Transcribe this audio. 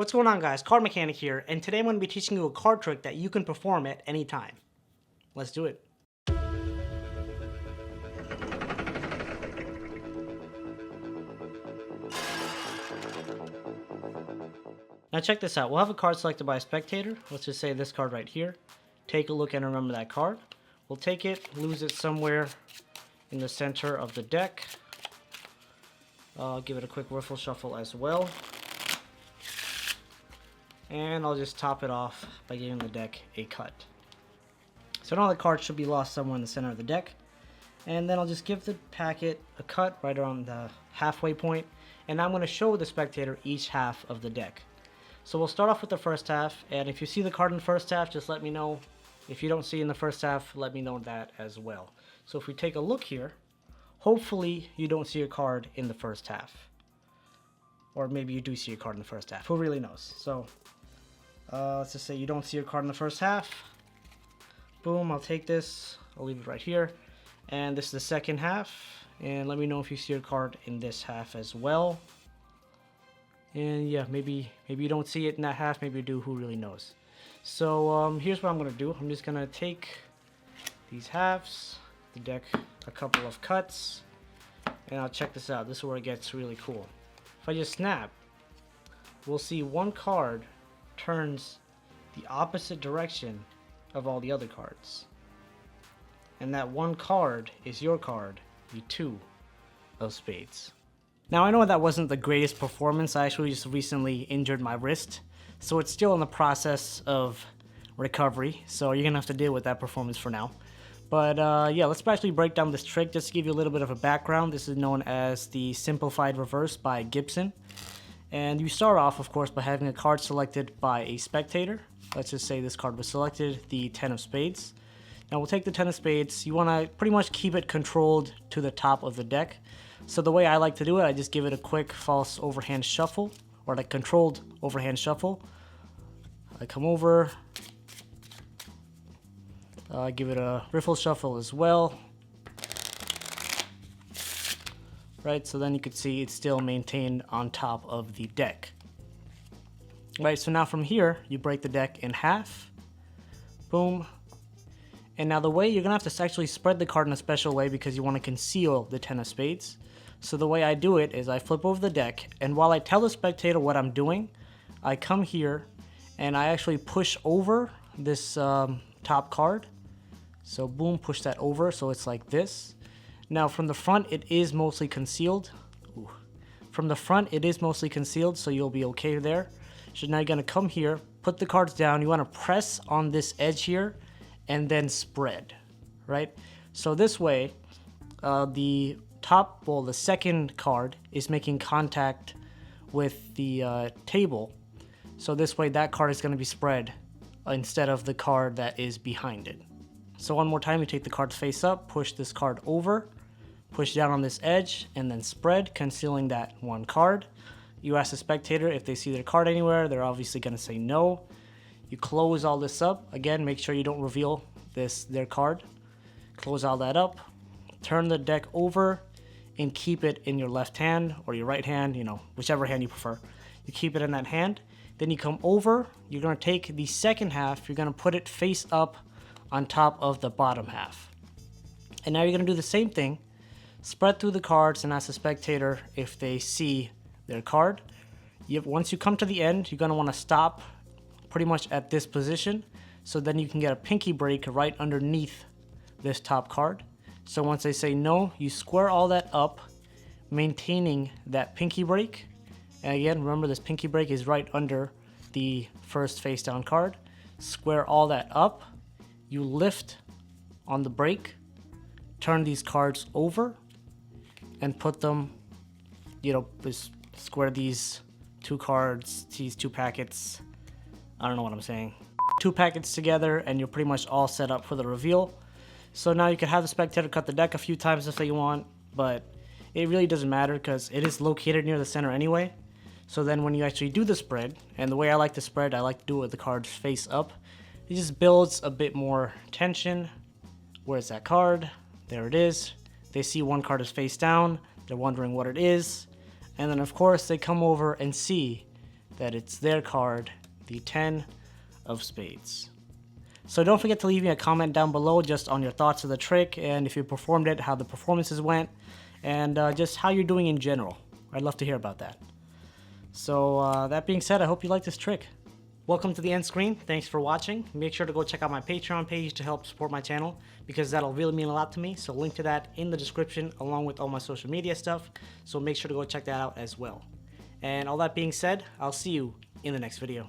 What's going on, guys? CardMechanic here, and today I'm going to be teaching you a card trick that you can perform at any time. Let's do it. Now check this out. We'll have a card selected by a spectator. Let's just say this card right here. Take a look and remember that card. We'll take it, lose it somewhere in the center of the deck. I'll give it a quick riffle shuffle as well. And I'll just top it off by giving the deck a cut. So now the card should be lost somewhere in the center of the deck. And then I'll just give the packet a cut right around the halfway point. And I'm going to show the spectator each half of the deck. So we'll start off with the first half. And if you see the card in the first half, just let me know. If you don't see in the first half, let me know that as well. So if we take a look here, hopefully you don't see a card in the first half. Or maybe you do see a card in the first half. Who really knows? So let's just say you don't see a card in the first half. Boom, I'll take this. I'll leave it right here. And this is the second half. And let me know if you see a card in this half as well. And yeah, maybe you don't see it in that half. Maybe you do. Who really knows? So here's what I'm going to do. I'm just going to take these halves, the deck a couple of cuts. And I'll check this out. This is where it gets really cool. If I just snap, we'll see one card turns the opposite direction of all the other cards. And that one card is your card, the 2 of spades. Now I know that wasn't the greatest performance. I actually just recently injured my wrist. So it's still in the process of recovery. So you're going to have to deal with that performance for now. But yeah, let's actually break down this trick just to give you a little bit of a background. This is known as the simplified reverse by Gibson. And you start off, of course, by having a card selected by a spectator. Let's just say this card was selected, the 10 of spades. Now we'll take the 10 of spades. You want to pretty much keep it controlled to the top of the deck. So the way I like to do it, I just give it a quick false overhand shuffle, or like controlled overhand shuffle. I come over, give it a riffle shuffle as well. Right, so then you can see it's still maintained on top of the deck. Right, so now from here, you break the deck in half. Boom. And now the way you're gonna have to actually spread the card in a special way because you want to conceal the 10 of spades. So the way I do it is I flip over the deck, and while I tell the spectator what I'm doing, I come here and I actually push over this top card. So boom, push that over so it's like this. Now from the front it is mostly concealed. Ooh. From the front it is mostly concealed, so you'll be okay there. So now you're gonna come here, put the cards down, you wanna press on this edge here and then spread, right? So this way, the second card is making contact with the table. So this way that card is gonna be spread instead of the card that is behind it. So one more time, you take the cards face up, push this card over, push down on this edge, and then spread, concealing that one card. You ask the spectator if they see their card anywhere. They're obviously going to say no. You close all this up. Again, make sure you don't reveal their card. Close all that up. Turn the deck over and keep it in your left hand or your right hand, whichever hand you prefer. You keep it in that hand. Then you come over. You're going to take the second half. You're going to put it face up on top of the bottom half. And now you're going to do the same thing. Spread through the cards and ask the spectator if they see their card. Once you come to the end, you're going to want to stop pretty much at this position. So then you can get a pinky break right underneath this top card. So once they say no, you square all that up, maintaining that pinky break. And again, remember this pinky break is right under the first face down card. Square all that up. You lift on the break, turn these cards over, and put them, just square these 2 cards, these 2 packets, I don't know what I'm saying, 2 packets together, and you're pretty much all set up for the reveal. So now you can have the spectator cut the deck a few times if they want, but it really doesn't matter because it is located near the center anyway. So then when you actually do the spread, and the way I like to spread, I like to do it with the cards face up. It just builds a bit more tension. Where's that card? There it is. They see one card is face down. They're wondering what it is. And then of course they come over and see that it's their card, the 10 of spades. So don't forget to leave me a comment down below just on your thoughts of the trick, and if you performed it, how the performances went, and just how you're doing in general. I'd love to hear about that. So that being said, I hope you like this trick. Welcome to the end screen. Thanks for watching. Make sure to go check out my Patreon page to help support my channel, because that'll really mean a lot to me. So link to that in the description along with all my social media stuff. So make sure to go check that out as well. And all that being said, I'll see you in the next video.